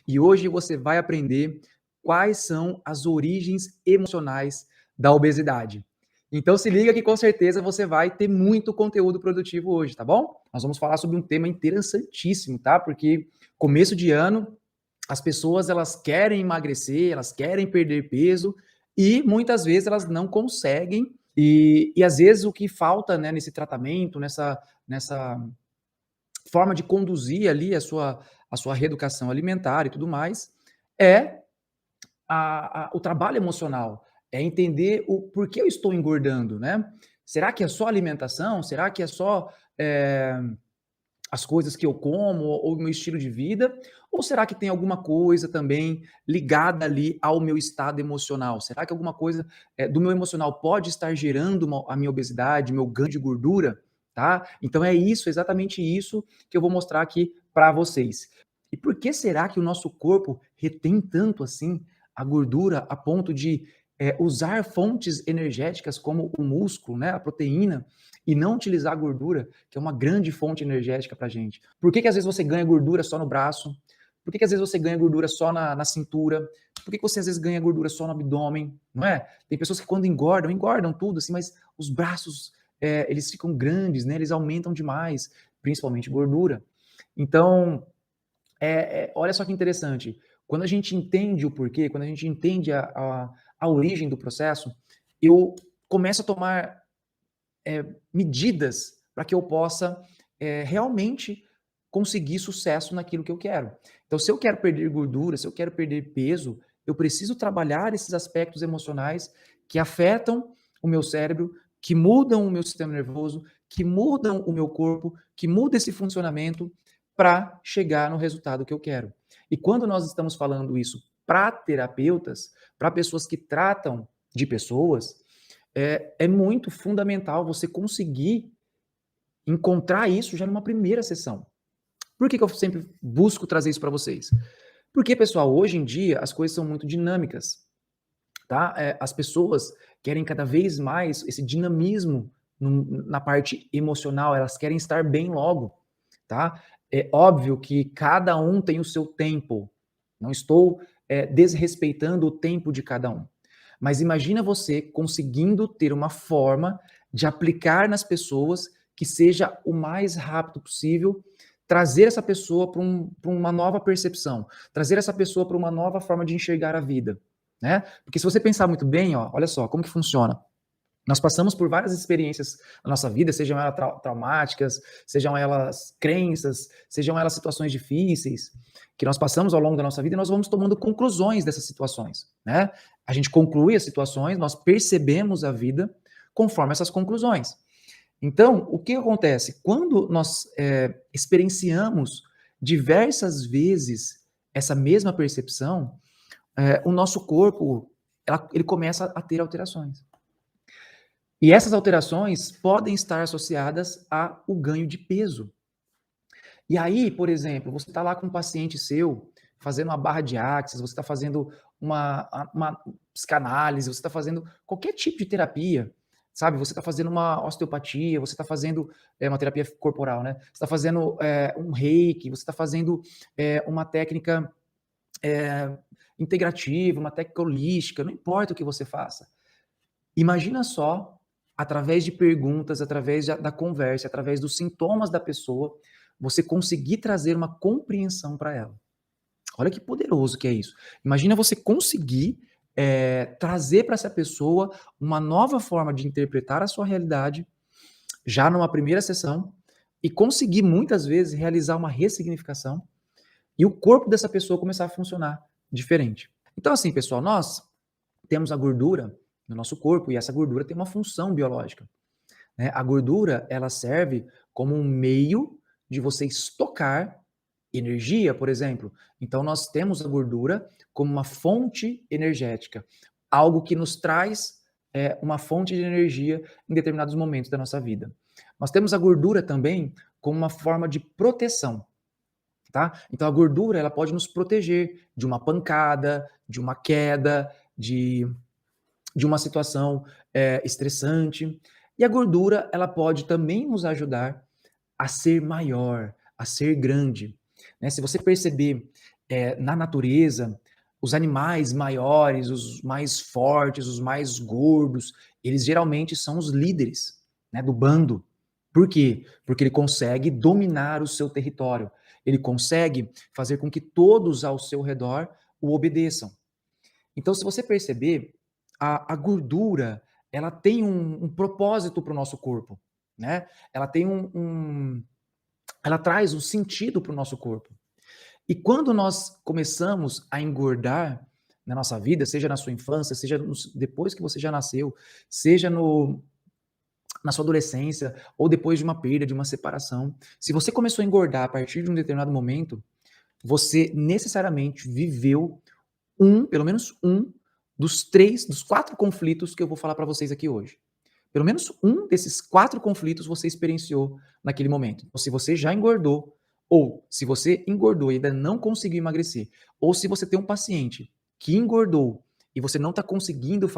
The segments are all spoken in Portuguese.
e hoje você vai aprender quais são as origens emocionais da obesidade. Então se liga que com certeza você vai ter muito conteúdo produtivo hoje, tá bom? Nós vamos falar sobre um tema interessantíssimo, tá? Porque começo de ano, as pessoas elas querem emagrecer, elas querem perder peso e muitas vezes elas não conseguem e às vezes o que falta, né, nesse tratamento, nessa forma de conduzir ali a sua reeducação alimentar e tudo mais, é o trabalho emocional, é entender o porquê eu estou engordando, né? Será que é só alimentação? Será que é só as coisas que eu como ou o meu estilo de vida? Ou será que tem alguma coisa também ligada ali ao meu estado emocional? Será que alguma coisa do meu emocional pode estar gerando a minha obesidade, meu ganho de gordura? Tá? Então é isso, exatamente isso que eu vou mostrar aqui para vocês. E por que será que o nosso corpo retém tanto assim a gordura a ponto de usar fontes energéticas como o músculo, né, a proteína, e não utilizar a gordura, que é uma grande fonte energética para a gente? Por que às vezes você ganha gordura só no braço? Por que às vezes você ganha gordura só na cintura? Por que você às vezes ganha gordura só no abdômen? Não é? Tem pessoas que quando engordam, engordam tudo, assim, mas os braços, eles ficam grandes, né? Eles aumentam demais, principalmente gordura. Então, olha só que interessante. Quando a gente entende o porquê, quando a gente entende a origem do processo, eu começo a tomar medidas para que eu possa realmente conseguir sucesso naquilo que eu quero. Então, se eu quero perder gordura, se eu quero perder peso, eu preciso trabalhar esses aspectos emocionais que afetam o meu cérebro, que mudam o meu sistema nervoso, que mudam o meu corpo, que mudam esse funcionamento para chegar no resultado que eu quero. E quando nós estamos falando isso para terapeutas, para pessoas que tratam de pessoas, é muito fundamental você conseguir encontrar isso já numa primeira sessão. Por que eu sempre busco trazer isso para vocês? Porque, pessoal, hoje em dia as coisas são muito dinâmicas, tá? As pessoas querem cada vez mais esse dinamismo na parte emocional, elas querem estar bem logo, tá? É óbvio que cada um tem o seu tempo, não estou desrespeitando o tempo de cada um. Mas imagina você conseguindo ter uma forma de aplicar nas pessoas que seja o mais rápido possível, trazer essa pessoa para uma nova percepção, trazer essa pessoa para uma nova forma de enxergar a vida, né? Porque se você pensar muito bem, ó, olha só como que funciona. Nós passamos por várias experiências na nossa vida, sejam elas traumáticas, sejam elas crenças, sejam elas situações difíceis, que nós passamos ao longo da nossa vida e nós vamos tomando conclusões dessas situações, né? A gente conclui as situações, nós percebemos a vida conforme essas conclusões. Então, o que acontece? Quando nós experienciamos diversas vezes essa mesma percepção, o nosso corpo ele começa a ter alterações. E essas alterações podem estar associadas ao ganho de peso. E aí, por exemplo, você está lá com um paciente seu, fazendo uma barra de axis, você está fazendo uma psicanálise, você está fazendo qualquer tipo de terapia, sabe? Você está fazendo uma osteopatia, você está fazendo uma terapia corporal, né? Você está fazendo um reiki, você está fazendo uma técnica integrativa, uma técnica holística, não importa o que você faça. Imagina só, através de perguntas, através da conversa, através dos sintomas da pessoa, você conseguir trazer uma compreensão para ela. Olha que poderoso que é isso. Imagina você conseguir trazer para essa pessoa uma nova forma de interpretar a sua realidade, já numa primeira sessão, e conseguir muitas vezes realizar uma ressignificação e o corpo dessa pessoa começar a funcionar diferente. Então, assim, pessoal, nós temos a gordura no nosso corpo e essa gordura tem uma função biológica, né? A gordura, ela serve como um meio de você estocar energia, por exemplo. Então, nós temos a gordura como uma fonte energética, algo que nos traz uma fonte de energia em determinados momentos da nossa vida. Nós temos a gordura também como uma forma de proteção, tá? Então, a gordura, ela pode nos proteger de uma pancada, de uma queda, de uma situação estressante. E a gordura, ela pode também nos ajudar a ser maior, a ser grande. Né? Se você perceber, na natureza, os animais maiores, os mais fortes, os mais gordos, eles geralmente são os líderes, né, do bando. Por quê? Porque ele consegue dominar o seu território. Ele consegue fazer com que todos ao seu redor o obedeçam. Então, se você perceber, a gordura, ela tem um propósito para o nosso corpo, né? Ela tem ela traz um sentido para o nosso corpo. E quando nós começamos a engordar na nossa vida, seja na sua infância, seja depois que você já nasceu, seja na sua adolescência, ou depois de uma perda, de uma separação, se você começou a engordar a partir de um determinado momento, você necessariamente viveu pelo menos um dos 4 conflitos que eu vou falar para vocês aqui hoje. Pelo menos um desses 4 conflitos você experienciou naquele momento. Então, se você já engordou, ou se você engordou e ainda não conseguiu emagrecer, ou se você tem um paciente que engordou e você não está conseguindo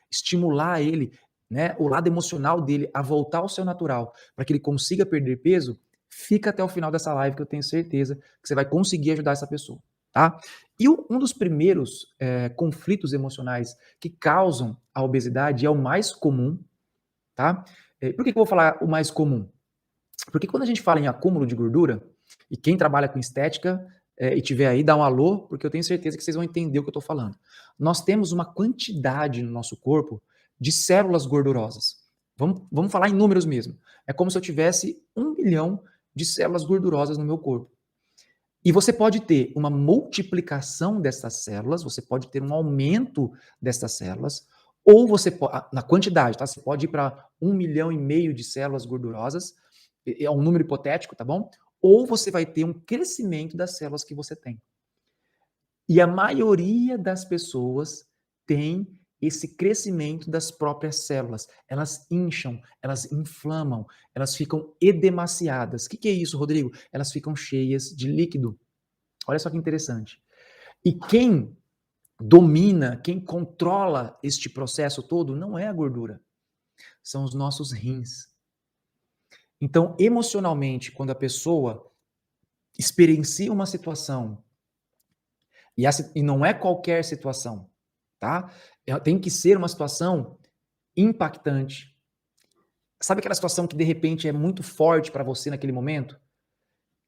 estimular ele, né, o lado emocional dele a voltar ao seu natural, para que ele consiga perder peso, fica até o final dessa live que eu tenho certeza que você vai conseguir ajudar essa pessoa, tá? E um dos primeiros conflitos emocionais que causam a obesidade é o mais comum, tá? Por que eu vou falar o mais comum? Porque quando a gente fala em acúmulo de gordura, e quem trabalha com estética e tiver aí, dá um alô, porque eu tenho certeza que vocês vão entender o que eu estou falando. Nós temos uma quantidade no nosso corpo de células gordurosas. Vamos falar em números mesmo. É como se eu tivesse 1 milhão de células gordurosas no meu corpo. E você pode ter uma multiplicação dessas células, você pode ter um aumento dessas células, ou você pode, na quantidade, tá? Você pode ir para 1,5 milhão de células gordurosas, é um número hipotético, tá bom? Ou você vai ter um crescimento das células que você tem. E a maioria das pessoas tem esse crescimento das próprias células. Elas incham, elas inflamam, elas ficam edemaciadas. O que é isso, Rodrigo? Elas ficam cheias de líquido. Olha só que interessante. E quem domina, quem controla este processo todo não é a gordura, são os nossos rins. Então, emocionalmente, quando a pessoa experiencia uma situação, e não é qualquer situação, tá? Tem que ser uma situação impactante. Sabe aquela situação que de repente é muito forte para você naquele momento?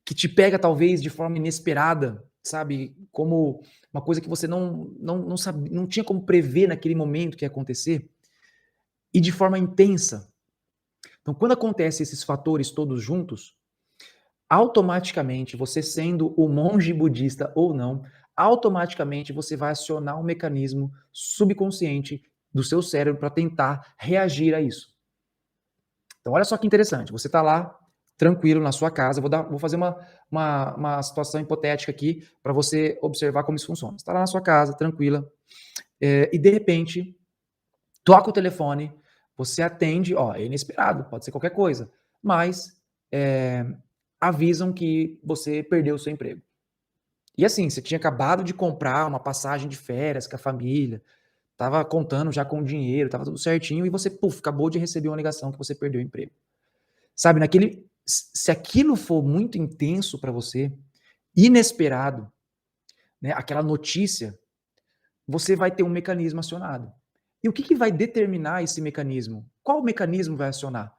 Que te pega talvez de forma inesperada, sabe? Como uma coisa que você não sabe, não tinha como prever naquele momento que ia acontecer, e de forma intensa. Então, quando acontecem esses fatores todos juntos, automaticamente, você sendo o monge budista ou não, automaticamente você vai acionar um mecanismo subconsciente do seu cérebro para tentar reagir a isso. Então, olha só que interessante. Você está lá, tranquilo, na sua casa. Vou fazer uma situação hipotética aqui para você observar como isso funciona. Você está lá na sua casa, tranquila, e de repente, toca o telefone, você atende, ó, é inesperado, pode ser qualquer coisa, mas avisam que você perdeu o seu emprego. E assim, você tinha acabado de comprar uma passagem de férias com a família, estava contando já com o dinheiro, estava tudo certinho, e você, puf, acabou de receber uma ligação que você perdeu o emprego. Sabe, se aquilo for muito intenso para você, inesperado, né, aquela notícia, você vai ter um mecanismo acionado. E o que vai determinar esse mecanismo? Qual mecanismo vai acionar?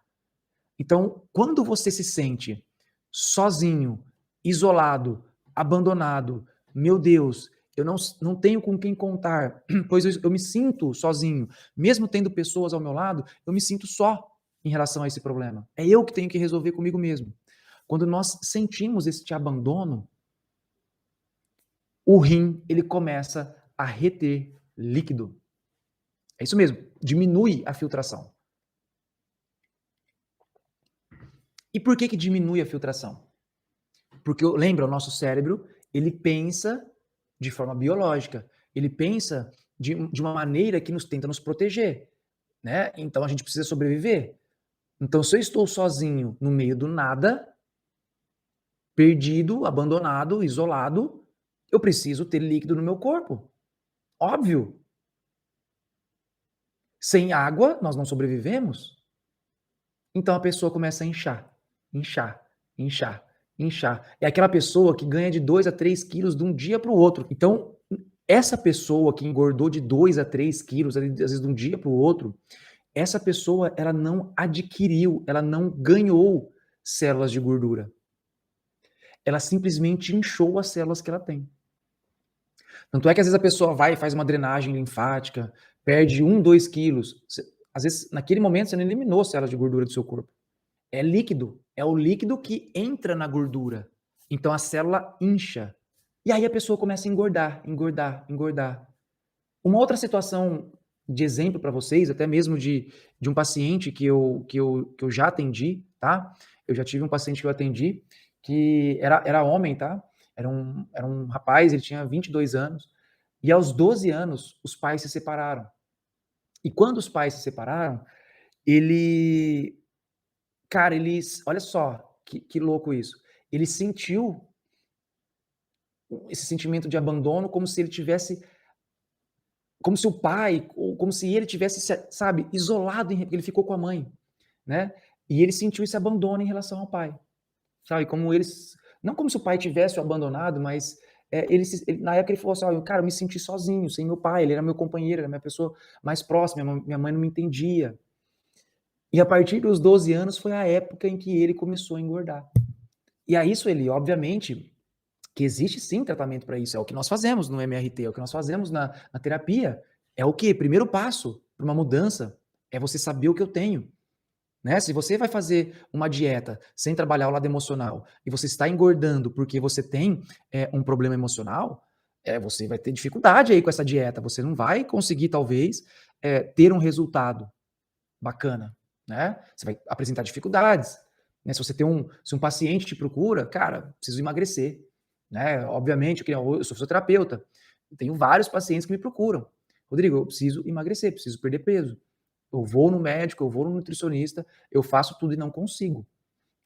Então, quando você se sente sozinho, isolado, abandonado, meu Deus, eu não tenho com quem contar, pois eu me sinto sozinho, mesmo tendo pessoas ao meu lado, eu me sinto só em relação a esse problema. É eu que tenho que resolver comigo mesmo. Quando nós sentimos este abandono, o rim ele começa a reter líquido. É isso mesmo, diminui a filtração. E por que diminui a filtração? Porque, lembra, o nosso cérebro, ele pensa de forma biológica, ele pensa de uma maneira que tenta nos proteger, né? Então a gente precisa sobreviver. Então, se eu estou sozinho no meio do nada, perdido, abandonado, isolado, eu preciso ter líquido no meu corpo. Óbvio. Sem água, nós não sobrevivemos. Então a pessoa começa a inchar, inchar, inchar. inchar. É aquela pessoa que ganha de 2 a 3 quilos de um dia para o outro. Então, essa pessoa que engordou de 2 a 3 quilos, às vezes de um dia para o outro, essa pessoa ela não adquiriu, ela não ganhou células de gordura. Ela simplesmente inchou as células que ela tem. Tanto é que às vezes a pessoa vai e faz uma drenagem linfática, perde 1, 2 quilos. Às vezes, naquele momento, você não eliminou células de gordura do seu corpo. É líquido. É o líquido que entra na gordura. Então a célula incha. E aí a pessoa começa a engordar, engordar, engordar. Uma outra situação de exemplo para vocês, até mesmo de um paciente que eu já atendi, tá? Eu já tive um paciente que eu atendi, que era homem, tá? Era um rapaz, ele tinha 22 anos, e aos 12 anos os pais se separaram. E quando os pais se separaram, ele, cara, olha só que louco isso. Ele sentiu esse sentimento de abandono como se ele tivesse, como se o pai, ou como se ele tivesse, sabe, isolado, porque ele ficou com a mãe, né? E ele sentiu esse abandono em relação ao pai, sabe? Como eles, não como se o pai tivesse o abandonado, mas na época ele falou assim: "Olha, cara, eu me senti sozinho, sem meu pai, ele era meu companheiro, era minha pessoa mais próxima, minha mãe não me entendia". E a partir dos 12 anos foi a época em que ele começou a engordar. E aí isso ele, obviamente, que existe sim tratamento para isso, é o que nós fazemos no MRT, é o que nós fazemos na terapia. É o quê? Primeiro passo para uma mudança é você saber o que eu tenho, né? Se você vai fazer uma dieta sem trabalhar o lado emocional e você está engordando porque você tem um problema emocional, você vai ter dificuldade aí com essa dieta, você não vai conseguir talvez ter um resultado bacana, né? Você vai apresentar dificuldades, né? Se um paciente te procura, cara, preciso emagrecer, né? Obviamente, eu sou fisioterapeuta, tenho vários pacientes que me procuram. Rodrigo, eu preciso emagrecer, preciso perder peso. Eu vou no médico, eu vou no nutricionista, eu faço tudo e não consigo,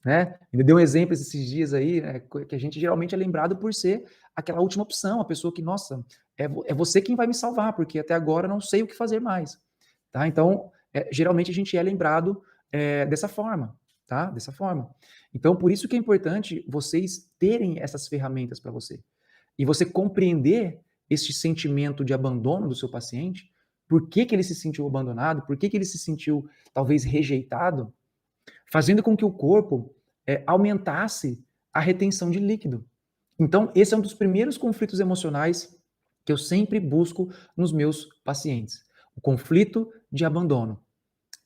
né? Ainda dei um exemplo esses dias aí, né, que a gente geralmente é lembrado por ser aquela última opção, a pessoa que, nossa, é você quem vai me salvar, porque até agora eu não sei o que fazer mais, tá? Então, geralmente a gente é lembrado dessa forma, tá? Dessa forma. Então, por isso que é importante vocês terem essas ferramentas para você. E você compreender este sentimento de abandono do seu paciente, por que que ele se sentiu abandonado, por que que ele se sentiu talvez rejeitado, fazendo com que o corpo aumentasse a retenção de líquido. Então, esse é um dos primeiros conflitos emocionais que eu sempre busco nos meus pacientes. O conflito de abandono.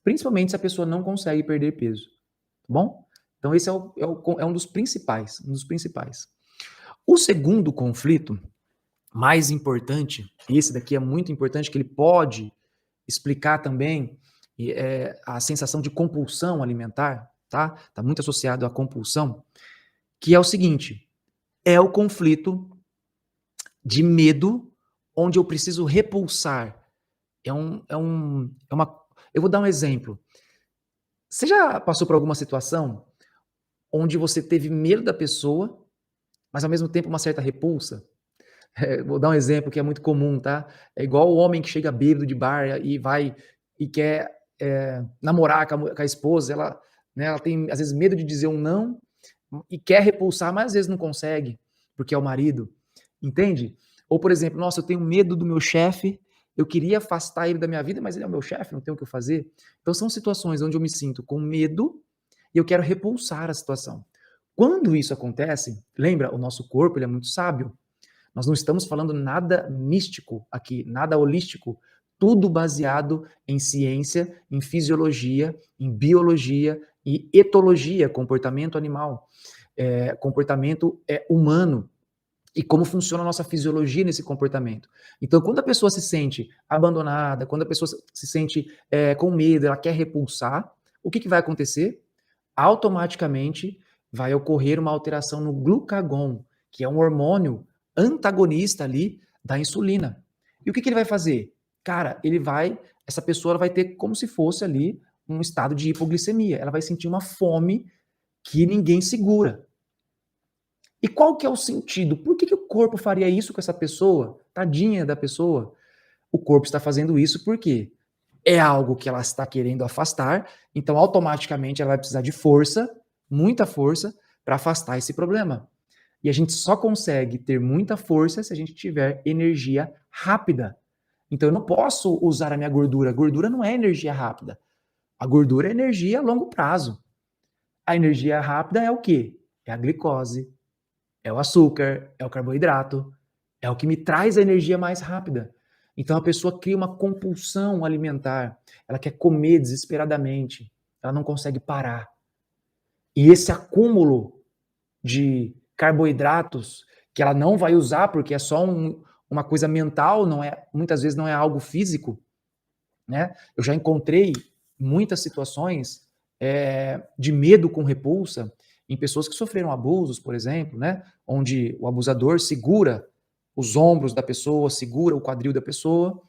Principalmente se a pessoa não consegue perder peso. Tá bom? Então, esse é um dos principais. Um dos principais. O segundo conflito, mais importante, e esse daqui é muito importante, que ele pode explicar também a sensação de compulsão alimentar, tá? Tá muito associado à compulsão, que é o seguinte: é o conflito de medo, onde eu preciso repulsar. Eu vou dar um exemplo. Você já passou por alguma situação onde você teve medo da pessoa, mas ao mesmo tempo uma certa repulsa? Vou dar um exemplo que é muito comum, tá? É igual o homem que chega bêbado de bar e vai e quer namorar com a esposa, ela tem às vezes medo de dizer um não e quer repulsar, mas às vezes não consegue, porque é o marido, entende? Ou, por exemplo, nossa, eu tenho medo do meu chefe, eu queria afastar ele da minha vida, mas ele é o meu chefe, não tenho o que eu fazer. Então são situações onde eu me sinto com medo e eu quero repulsar a situação. Quando isso acontece, lembra, o nosso corpo ele é muito sábio. Nós não estamos falando nada místico aqui, nada holístico, tudo baseado em ciência, em fisiologia, em biologia e etologia, comportamento animal, comportamento humano e como funciona a nossa fisiologia nesse comportamento. Então, quando a pessoa se sente abandonada, quando a pessoa se sente com medo, ela quer repulsar, o que vai acontecer? Automaticamente vai ocorrer uma alteração no glucagon, que é um hormônio antagonista ali da insulina. E o que ele vai fazer? Cara, essa pessoa ela vai ter como se fosse ali um estado de hipoglicemia. Ela vai sentir uma fome que ninguém segura. E qual que é o sentido? Por que o corpo faria isso com essa pessoa? Tadinha da pessoa. O corpo está fazendo isso porque é algo que ela está querendo afastar, então automaticamente ela vai precisar de força, muita força, para afastar esse problema. E a gente só consegue ter muita força se a gente tiver energia rápida. Então eu não posso usar a minha gordura. A gordura não é energia rápida. A gordura é energia a longo prazo. A energia rápida é o quê? É a glicose, é o açúcar, é o carboidrato, é o que me traz a energia mais rápida. Então a pessoa cria uma compulsão alimentar, ela quer comer desesperadamente, ela não consegue parar. E esse acúmulo de carboidratos que ela não vai usar porque é só uma coisa mental, não é, muitas vezes não é algo físico, né? Eu já encontrei muitas situações de medo com repulsa em pessoas que sofreram abusos, por exemplo, né? Onde o abusador segura os ombros da pessoa, segura o quadril da pessoa,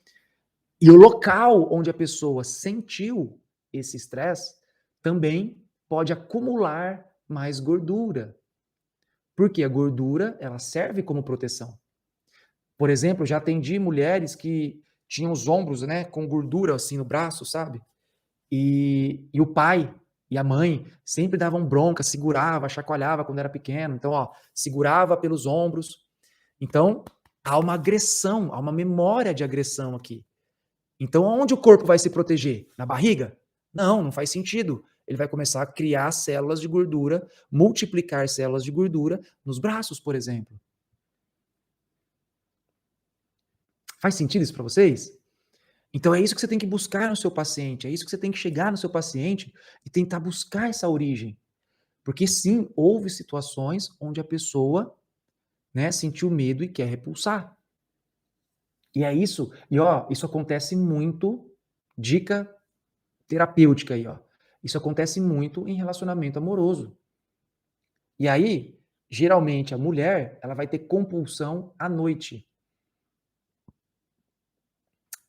e o local onde a pessoa sentiu esse estresse também pode acumular mais gordura. Porque a gordura, ela serve como proteção. Por exemplo, já atendi mulheres que tinham os ombros, né, com gordura assim no braço, sabe? E o pai e a mãe sempre davam bronca, segurava, chacoalhava quando era pequeno. Então, ó, segurava pelos ombros. Então, há uma agressão, há uma memória de agressão aqui. Então, onde o corpo vai se proteger? Na barriga? Não, não faz sentido. Ele vai começar a criar células de gordura, multiplicar células de gordura nos braços, por exemplo. Faz sentido isso para vocês? Então é isso que você tem que buscar no seu paciente, é isso que você tem que chegar no seu paciente e tentar buscar essa origem. Porque sim, houve situações onde a pessoa, né, sentiu medo e quer repulsar. E é isso, e ó, isso acontece muito, dica terapêutica aí, ó. Isso acontece muito em relacionamento amoroso. E aí, geralmente a mulher, ela vai ter compulsão à noite.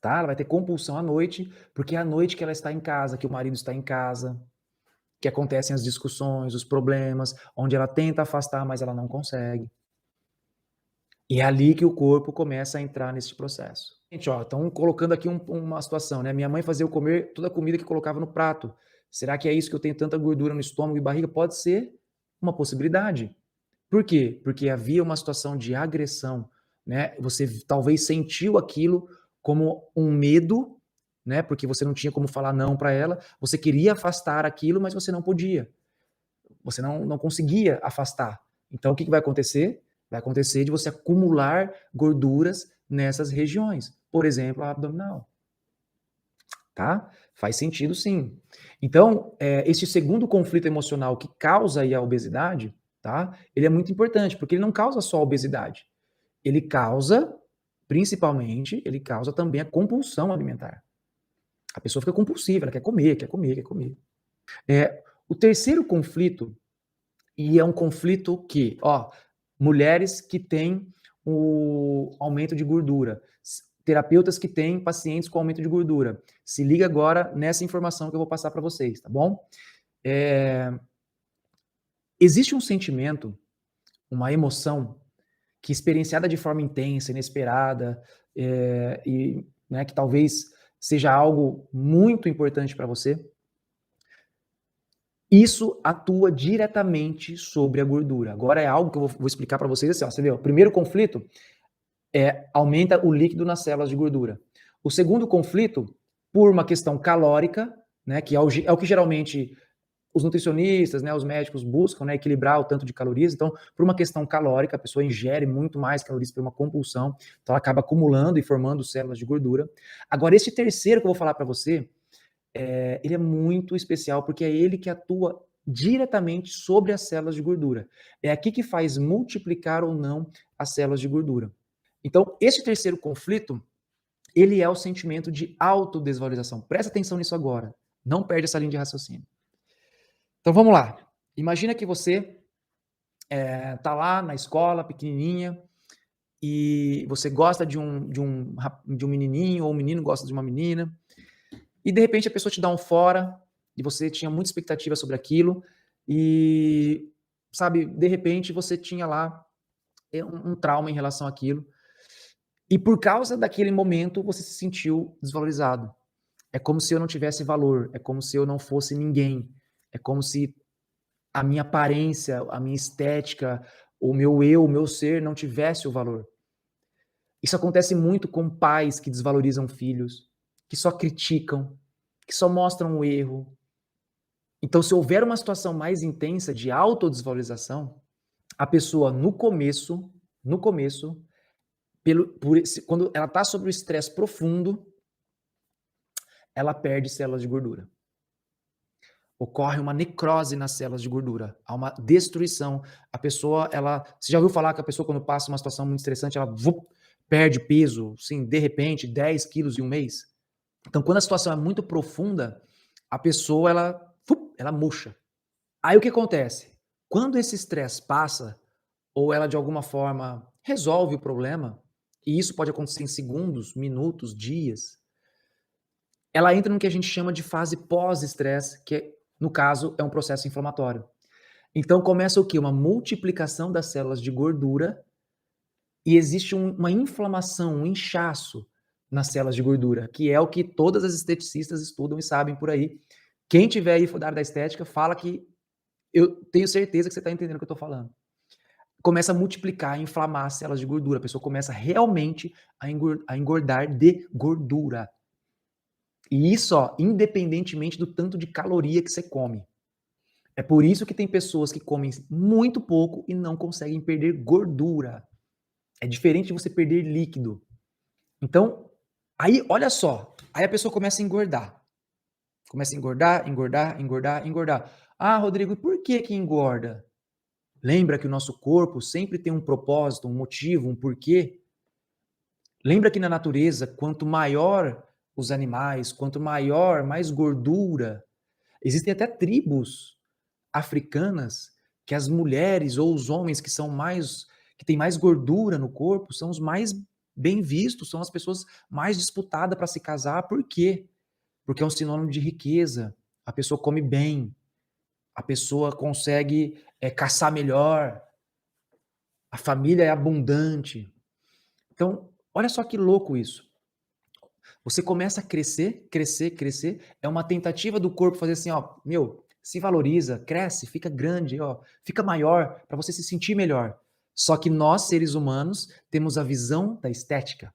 Tá? Ela vai ter compulsão à noite, porque é à noite que ela está em casa, que o marido está em casa, que acontecem as discussões, os problemas, onde ela tenta afastar, mas ela não consegue. E é ali que o corpo começa a entrar nesse processo. Gente, ó, estão colocando aqui uma situação, né? Minha mãe fazia eu comer toda a comida que colocava no prato. Será que é isso que eu tenho tanta gordura no estômago e barriga? Pode ser uma possibilidade. Por quê? Porque havia uma situação de agressão, né? Você talvez sentiu aquilo como um medo, né? Porque você não tinha como falar não para ela, você queria afastar aquilo, mas você não podia. Você não conseguia afastar. Então o que vai acontecer? Vai acontecer de você acumular gorduras nessas regiões, por exemplo, a abdominal. Tá? Faz sentido sim. Então, esse segundo conflito emocional que causa aí a obesidade, tá? Ele é muito importante, porque ele não causa só a obesidade. Ele causa, principalmente, ele causa também a compulsão alimentar. A pessoa fica compulsiva, ela quer comer, quer comer, quer comer. O terceiro conflito, e é um conflito que, ó, mulheres que têm o aumento de gordura, terapeutas que têm pacientes com aumento de gordura. Se liga agora nessa informação que eu vou passar para vocês, tá bom? Existe um sentimento, uma emoção que experienciada de forma intensa, inesperada, e né, que talvez seja algo muito importante para você, isso atua diretamente sobre a gordura. Agora é algo que eu vou explicar para vocês assim, ó, você vê, o primeiro conflito aumenta o líquido nas células de gordura. O segundo conflito, por uma questão calórica, né, que é o que geralmente os nutricionistas, né, os médicos buscam, né, equilibrar o tanto de calorias. Então, por uma questão calórica, a pessoa ingere muito mais calorias por uma compulsão, então ela acaba acumulando e formando células de gordura. Agora, esse terceiro que eu vou falar para você, ele é muito especial porque é ele que atua diretamente sobre as células de gordura. É aqui que faz multiplicar ou não as células de gordura. Então, esse terceiro conflito, ele é o sentimento de autodesvalorização. Presta atenção nisso agora. Não perde essa linha de raciocínio. Então, vamos lá. Imagina que você tá lá na escola, pequenininha, e você gosta de um menininho, ou um menino gosta de uma menina, e de repente a pessoa te dá um fora, e você tinha muita expectativa sobre aquilo, e, sabe, de repente você tinha lá um trauma em relação àquilo, e por causa daquele momento você se sentiu desvalorizado. É como se eu não tivesse valor, é como se eu não fosse ninguém, é como se a minha aparência, a minha estética, o meu eu, o meu ser não tivesse o valor. Isso acontece muito com pais que desvalorizam filhos, que só criticam, que só mostram o erro. Então, se houver uma situação mais intensa de autodesvalorização, a pessoa no começo, quando ela está sob o estresse profundo, ela perde células de gordura. Ocorre uma necrose nas células de gordura, há uma destruição. A pessoa, você já ouviu falar que a pessoa quando passa uma situação muito estressante, ela perde peso, sim, de repente, 10 quilos em um mês? Então, quando a situação é muito profunda, a pessoa, ela murcha. Aí o que acontece? Quando esse estresse passa, ou ela de alguma forma resolve o problema, e isso pode acontecer em segundos, minutos, dias, ela entra no que a gente chama de fase pós-estresse, que no caso é um processo inflamatório. Então começa o quê? Uma multiplicação das células de gordura e existe uma inflamação, um inchaço nas células de gordura, que é o que todas as esteticistas estudam e sabem por aí. Quem tiver aí da área da estética, fala que eu tenho certeza que você está entendendo o que eu estou falando. Começa a multiplicar, a inflamar as células de gordura. A pessoa começa realmente a engordar de gordura. E isso, ó, independentemente do tanto de caloria que você come. É por isso que tem pessoas que comem muito pouco e não conseguem perder gordura. É diferente de você perder líquido. Então, aí, olha só. Aí a pessoa começa a engordar. Começa a engordar, engordar, engordar, engordar. Ah, Rodrigo, e por que que engorda? Lembra que o nosso corpo sempre tem um propósito, um motivo, um porquê? Lembra que na natureza, quanto maior os animais, quanto maior, mais gordura. Existem até tribos africanas que as mulheres ou os homens que têm mais gordura no corpo são os mais bem vistos, são as pessoas mais disputadas para se casar. Por quê? Porque é um sinônimo de riqueza. A pessoa come bem, a pessoa consegue caçar melhor, a família é abundante. Então, olha só que louco isso. Você começa a crescer, crescer, crescer. É uma tentativa do corpo fazer assim, ó, meu, se valoriza, cresce, fica grande, ó, fica maior para você se sentir melhor. Só que nós, seres humanos, temos a visão da estética,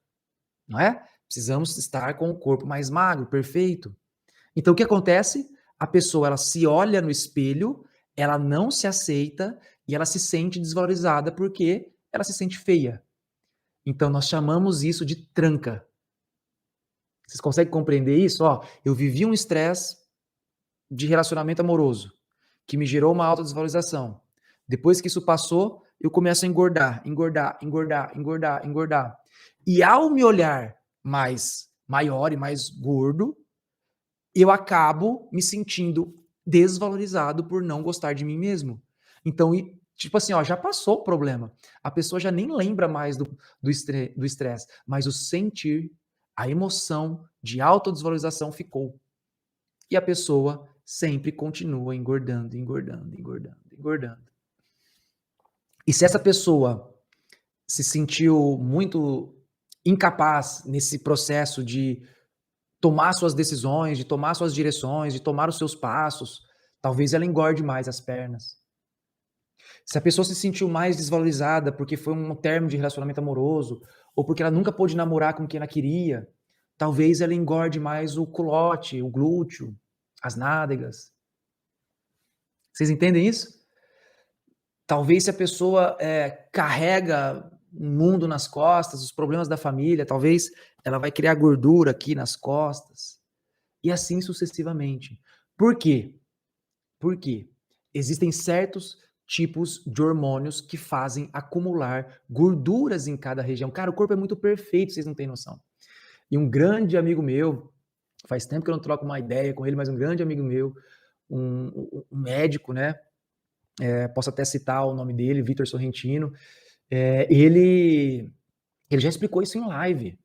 não é? Precisamos estar com o corpo mais magro, perfeito. Então o que acontece? A pessoa, ela se olha no espelho, ela não se aceita e ela se sente desvalorizada porque ela se sente feia. Então nós chamamos isso de tranca. Vocês conseguem compreender isso? Ó, eu vivi um estresse de relacionamento amoroso, que me gerou uma autodesvalorização. Depois que isso passou, eu começo a engordar, engordar, engordar, engordar, engordar. E ao me olhar mais maior e mais gordo, eu acabo me sentindo desvalorizado por não gostar de mim mesmo. Então, tipo assim, ó, já passou o problema. A pessoa já nem lembra mais do estresse, mas o sentir, a emoção de autodesvalorização ficou. E a pessoa sempre continua engordando, engordando, engordando, engordando. E se essa pessoa se sentiu muito incapaz nesse processo de tomar suas decisões, de tomar suas direções, de tomar os seus passos, talvez ela engorde mais as pernas. Se a pessoa se sentiu mais desvalorizada porque foi um término de relacionamento amoroso, ou porque ela nunca pôde namorar com quem ela queria, talvez ela engorde mais o culote, o glúteo, as nádegas. Vocês entendem isso? Talvez se a pessoa carrega um mundo nas costas, os problemas da família, talvez ela vai criar gordura aqui nas costas. E assim sucessivamente. Por quê? Por quê? Existem certos tipos de hormônios que fazem acumular gorduras em cada região. Cara, o corpo é muito perfeito, vocês não têm noção. E um grande amigo meu, faz tempo que eu não troco uma ideia com ele, mas um grande amigo meu, um médico, né? Posso até citar o nome dele, Vitor Sorrentino. Ele já explicou isso em live,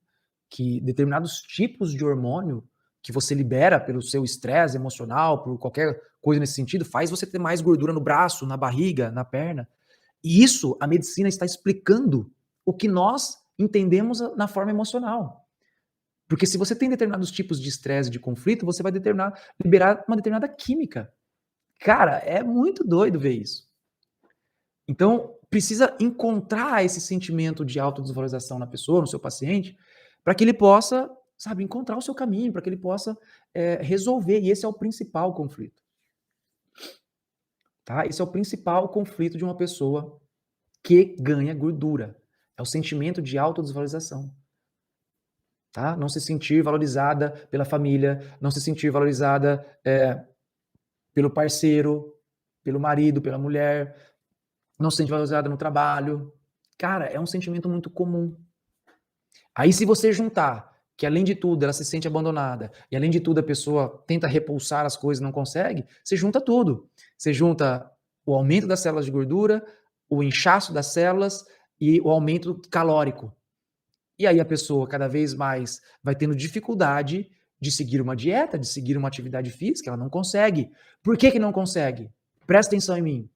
que determinados tipos de hormônio que você libera pelo seu estresse emocional, por qualquer coisa nesse sentido, faz você ter mais gordura no braço, na barriga, na perna. E isso a medicina está explicando o que nós entendemos na forma emocional. Porque se você tem determinados tipos de estresse, de conflito, você vai liberar uma determinada química. Cara, é muito doido ver isso. Então, precisa encontrar esse sentimento de autodesvalorização na pessoa, no seu paciente, para que ele possa, sabe, encontrar o seu caminho, para que ele possa, resolver, e esse é o principal conflito, tá? Esse é o principal conflito de uma pessoa que ganha gordura, é o sentimento de autodesvalorização, tá? Não se sentir valorizada pela família, não se sentir valorizada, pelo parceiro, pelo marido, pela mulher, não se sente valorizada no trabalho. Cara, é um sentimento muito comum. Aí se você juntar que além de tudo ela se sente abandonada e além de tudo a pessoa tenta repulsar as coisas e não consegue, você junta tudo. Você junta o aumento das células de gordura, o inchaço das células e o aumento calórico. E aí a pessoa cada vez mais vai tendo dificuldade de seguir uma dieta, de seguir uma atividade física, ela não consegue. Por que que não consegue? Presta atenção em mim.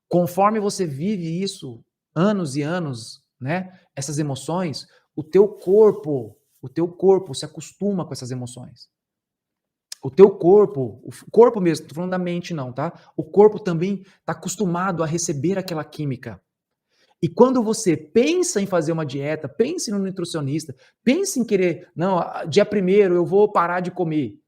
Conforme você vive isso anos e anos, né, essas emoções, o teu corpo se acostuma com essas emoções. O teu corpo, o corpo mesmo, não tô falando da mente não, tá? O corpo também está acostumado a receber aquela química. E quando você pensa em fazer uma dieta, pense no nutricionista, pense em querer, não, dia primeiro eu vou parar de comer.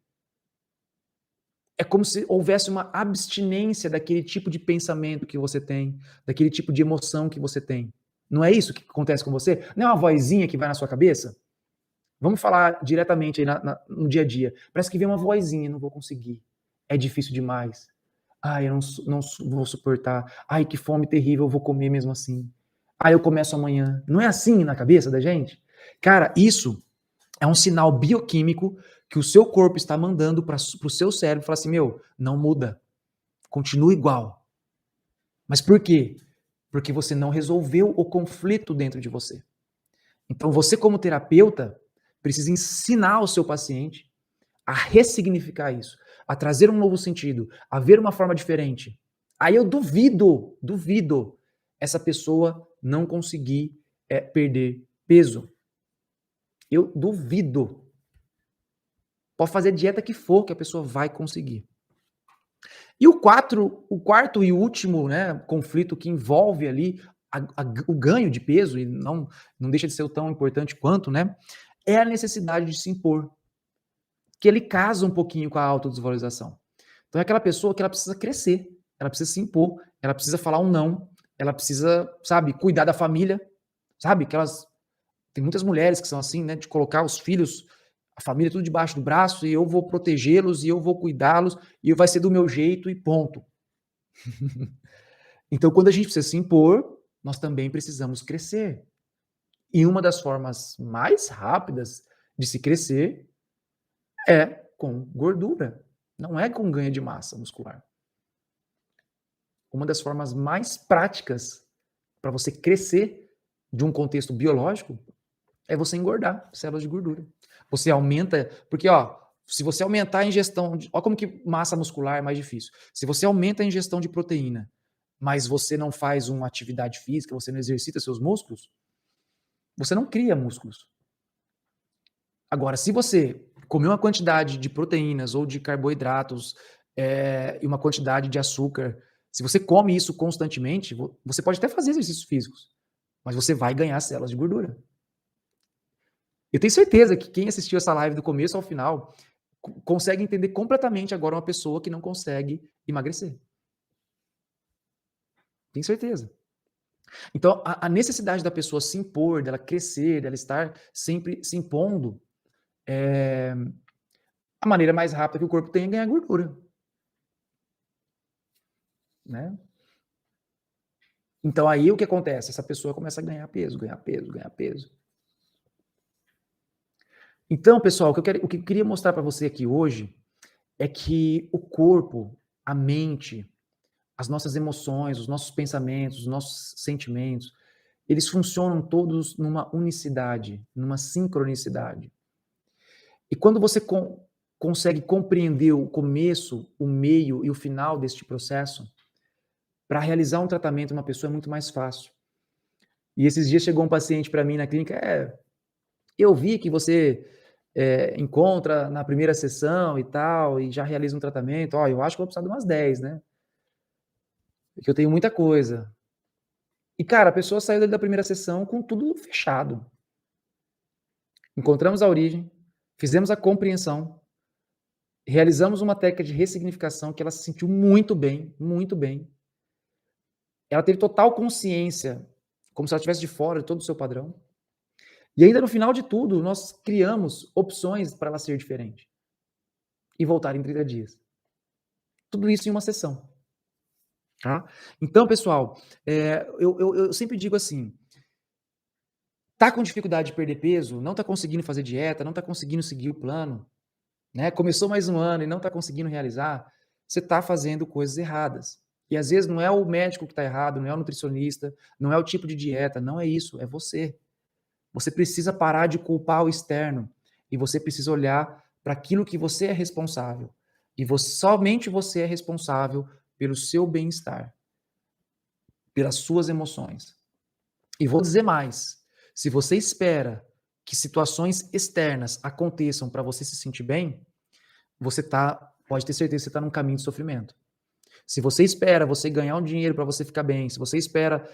É como se houvesse uma abstinência daquele tipo de pensamento que você tem, daquele tipo de emoção que você tem. Não é isso que acontece com você? Não é uma vozinha que vai na sua cabeça? Vamos falar diretamente aí no dia a dia. Parece que vem uma vozinha, não vou conseguir. É difícil demais. Ai, eu não vou suportar. Ai, que fome terrível, eu vou comer mesmo assim. Ai, eu começo amanhã. Não é assim na cabeça da gente? Cara, isso é um sinal bioquímico que o seu corpo está mandando para o seu cérebro, falar assim, meu, não muda, continua igual. Mas por quê? Porque você não resolveu o conflito dentro de você. Então você como terapeuta precisa ensinar o seu paciente a ressignificar isso, a trazer um novo sentido, a ver uma forma diferente. Aí eu duvido essa pessoa não conseguir perder peso. Eu duvido. Pode fazer a dieta que for, que a pessoa vai conseguir. E o quarto e último, né, conflito que envolve ali o ganho de peso, e não deixa de ser tão importante quanto, né, é a necessidade de se impor, que ele casa um pouquinho com a autodesvalorização. Então é aquela pessoa que ela precisa crescer, ela precisa se impor, ela precisa falar um não, ela precisa, sabe, cuidar da família, sabe, aquelas tem muitas mulheres que são assim, né, de colocar os filhos, a família tudo debaixo do braço e eu vou protegê-los e eu vou cuidá-los e vai ser do meu jeito e ponto. Então, quando a gente precisa se impor, nós também precisamos crescer. E uma das formas mais rápidas de se crescer é com gordura, não é com ganho de massa muscular. Uma das formas mais práticas para você crescer de um contexto biológico é você engordar células de gordura. Você aumenta, porque ó, se você aumentar a ingestão, ó como que massa muscular é mais difícil. Se você aumenta a ingestão de proteína, mas você não faz uma atividade física, você não exercita seus músculos, você não cria músculos. Agora, se você comer uma quantidade de proteínas ou de carboidratos e uma quantidade de açúcar, se você come isso constantemente, você pode até fazer exercícios físicos, mas você vai ganhar células de gordura. Eu tenho certeza que quem assistiu essa live do começo ao final consegue entender completamente agora uma pessoa que não consegue emagrecer. Tenho certeza. Então, a necessidade da pessoa se impor, dela crescer, dela estar sempre se impondo, é a maneira mais rápida que o corpo tem é ganhar gordura. Né? Então, aí o que acontece? Essa pessoa começa a ganhar peso, ganhar peso, ganhar peso. Então, pessoal, o que eu queria mostrar para você aqui hoje é que o corpo, a mente, as nossas emoções, os nossos pensamentos, os nossos sentimentos, eles funcionam todos numa unicidade, numa sincronicidade. E quando você consegue compreender o começo, o meio e o final deste processo, para realizar um tratamento uma pessoa é muito mais fácil. E esses dias chegou um paciente para mim na clínica, eu vi que você encontra na primeira sessão e tal, e já realiza um tratamento, ó, eu acho que eu vou precisar de umas 10, né? Porque eu tenho muita coisa. E, cara, a pessoa saiu da primeira sessão com tudo fechado. Encontramos a origem, fizemos a compreensão, realizamos uma técnica de ressignificação que ela se sentiu muito bem, muito bem. Ela teve total consciência, como se ela estivesse de fora de todo o seu padrão. E ainda no final de tudo, nós criamos opções para ela ser diferente. E voltar em 30 dias. Tudo isso em uma sessão. Tá? Então, pessoal, eu sempre digo assim, tá com dificuldade de perder peso, não tá conseguindo fazer dieta, não tá conseguindo seguir o plano, né? Começou mais um ano e não tá conseguindo realizar, você tá fazendo coisas erradas. E às vezes não é o médico que tá errado, não é o nutricionista, não é o tipo de dieta, não é isso, é você. Você precisa parar de culpar o externo e você precisa olhar para aquilo que você é responsável. E somente você é responsável pelo seu bem-estar, pelas suas emoções. E vou dizer mais: se você espera que situações externas aconteçam para você se sentir bem, pode ter certeza que você está num caminho de sofrimento. Se você espera você ganhar um dinheiro para você ficar bem, se você espera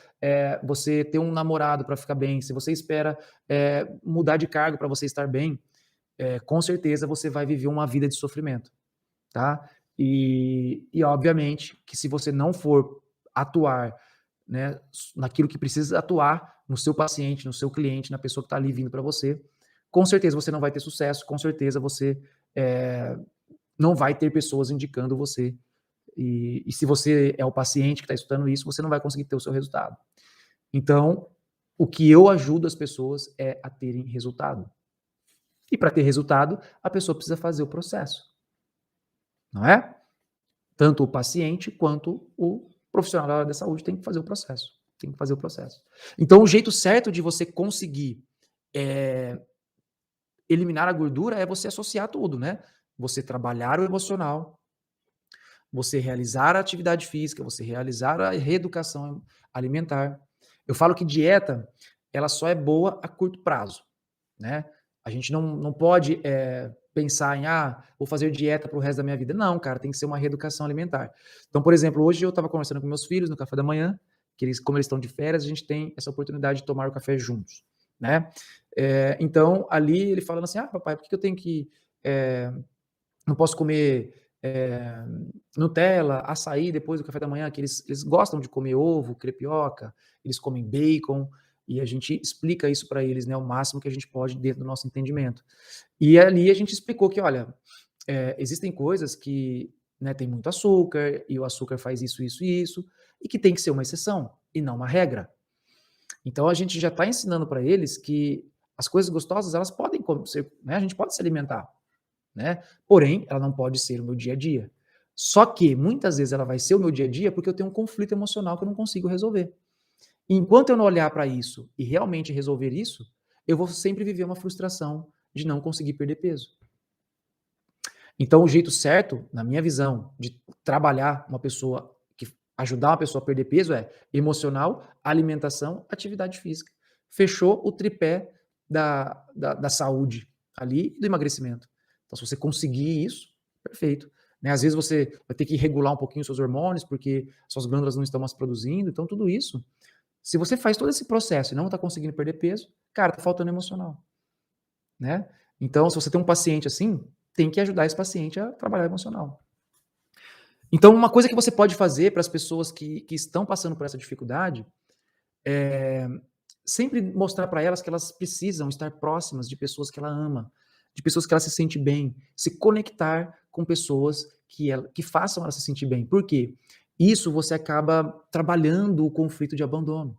você ter um namorado para ficar bem, se você espera mudar de cargo para você estar bem, com certeza você vai viver uma vida de sofrimento, tá? E obviamente que se você não for atuar, né, naquilo que precisa atuar no seu paciente, no seu cliente, na pessoa que está ali vindo para você, com certeza você não vai ter sucesso, com certeza você não vai ter pessoas indicando você. E se você é o paciente que está estudando isso, você não vai conseguir ter o seu resultado. Então, o que eu ajudo as pessoas é a terem resultado. E para ter resultado, a pessoa precisa fazer o processo. Não é? Tanto o paciente quanto o profissional da área da saúde tem que fazer o processo. Tem que fazer o processo. Então, o jeito certo de você conseguir eliminar a gordura é você associar tudo, né? Você trabalhar o emocional, você realizar a atividade física, você realizar a reeducação alimentar. Eu falo que dieta, ela só é boa a curto prazo, né? A gente não pode pensar em, vou fazer dieta para o resto da minha vida. Não, cara, tem que ser uma reeducação alimentar. Então, por exemplo, hoje eu estava conversando com meus filhos no café da manhã, que como eles estão de férias, a gente tem essa oportunidade de tomar o café juntos, né? Então, ali ele falando assim, papai, por que eu tenho que... não posso comer Nutella, açaí depois do café da manhã, que eles gostam de comer ovo, crepioca, eles comem bacon, e a gente explica isso para eles, né, o máximo que a gente pode dentro do nosso entendimento. E ali a gente explicou que, olha, existem coisas que, né, tem muito açúcar, e o açúcar faz isso, isso e isso, e que tem que ser uma exceção, e não uma regra. Então a gente já está ensinando para eles que as coisas gostosas, elas podem ser, né, a gente pode se alimentar, né? Porém, ela não pode ser o meu dia a dia. Só que muitas vezes ela vai ser o meu dia a dia porque eu tenho um conflito emocional que eu não consigo resolver. E enquanto eu não olhar para isso e realmente resolver isso, eu vou sempre viver uma frustração de não conseguir perder peso. Então, o jeito certo, na minha visão, de trabalhar uma pessoa, ajudar uma pessoa a perder peso é emocional, alimentação, atividade física. Fechou o tripé da saúde ali e do emagrecimento. Então, se você conseguir isso, perfeito. Né? Às vezes você vai ter que regular um pouquinho os seus hormônios, porque suas glândulas não estão mais produzindo. Então, tudo isso. Se você faz todo esse processo e não está conseguindo perder peso, cara, tá faltando emocional. Né? Então, se você tem um paciente assim, tem que ajudar esse paciente a trabalhar emocional. Então, uma coisa que você pode fazer para as pessoas que estão passando por essa dificuldade é sempre mostrar para elas que elas precisam estar próximas de pessoas que ela ama, de pessoas que ela se sente bem, se conectar com pessoas que façam ela se sentir bem. Por quê? Isso você acaba trabalhando o conflito de abandono.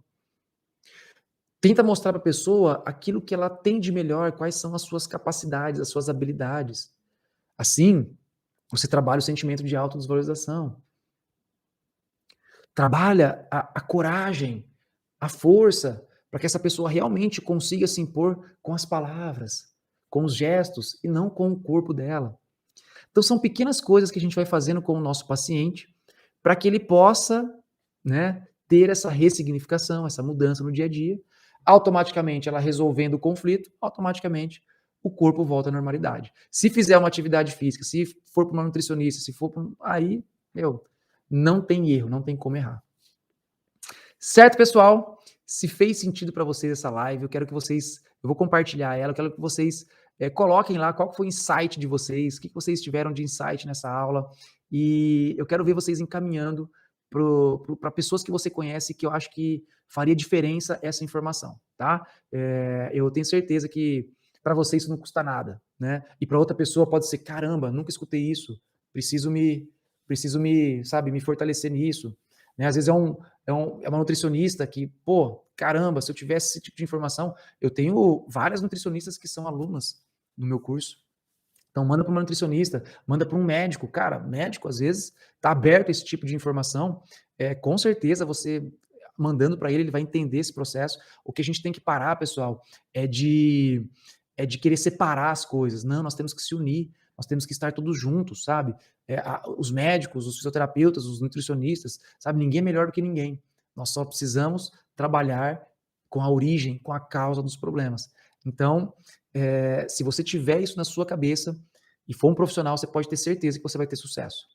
Tenta mostrar para a pessoa aquilo que ela tem de melhor, quais são as suas capacidades, as suas habilidades. Assim, você trabalha o sentimento de autodesvalorização. Trabalha a coragem, a força, para que essa pessoa realmente consiga se impor com as palavras, com os gestos e não com o corpo dela. Então são pequenas coisas que a gente vai fazendo com o nosso paciente para que ele possa, né, ter essa ressignificação, essa mudança no dia a dia. Automaticamente, ela resolvendo o conflito, automaticamente o corpo volta à normalidade. Se fizer uma atividade física, se for para uma nutricionista, se for aí, meu, não tem erro, não tem como errar. Certo, pessoal? Se fez sentido para vocês essa live, eu vou compartilhar ela, eu quero que vocês coloquem lá qual foi o insight de vocês, o que vocês tiveram de insight nessa aula, e eu quero ver vocês encaminhando para pessoas que você conhece, que eu acho que faria diferença essa informação, tá? Eu tenho certeza que para você isso não custa nada, né? E para outra pessoa pode ser, caramba, nunca escutei isso, preciso me, sabe, me fortalecer nisso, né? Às vezes é uma nutricionista que, pô, caramba, se eu tivesse esse tipo de informação, eu tenho várias nutricionistas que são alunas no meu curso. Então manda para uma nutricionista, manda para um médico. Cara, médico às vezes está aberto a esse tipo de informação. Com certeza você mandando para ele, ele vai entender esse processo. O que a gente tem que parar, pessoal, é de querer separar as coisas. Não, nós temos que se unir, nós temos que estar todos juntos, sabe? Os médicos, os fisioterapeutas, os nutricionistas, sabe? Ninguém é melhor do que ninguém. Nós só precisamos trabalhar com a origem, com a causa dos problemas. Então, se você tiver isso na sua cabeça e for um profissional, você pode ter certeza que você vai ter sucesso.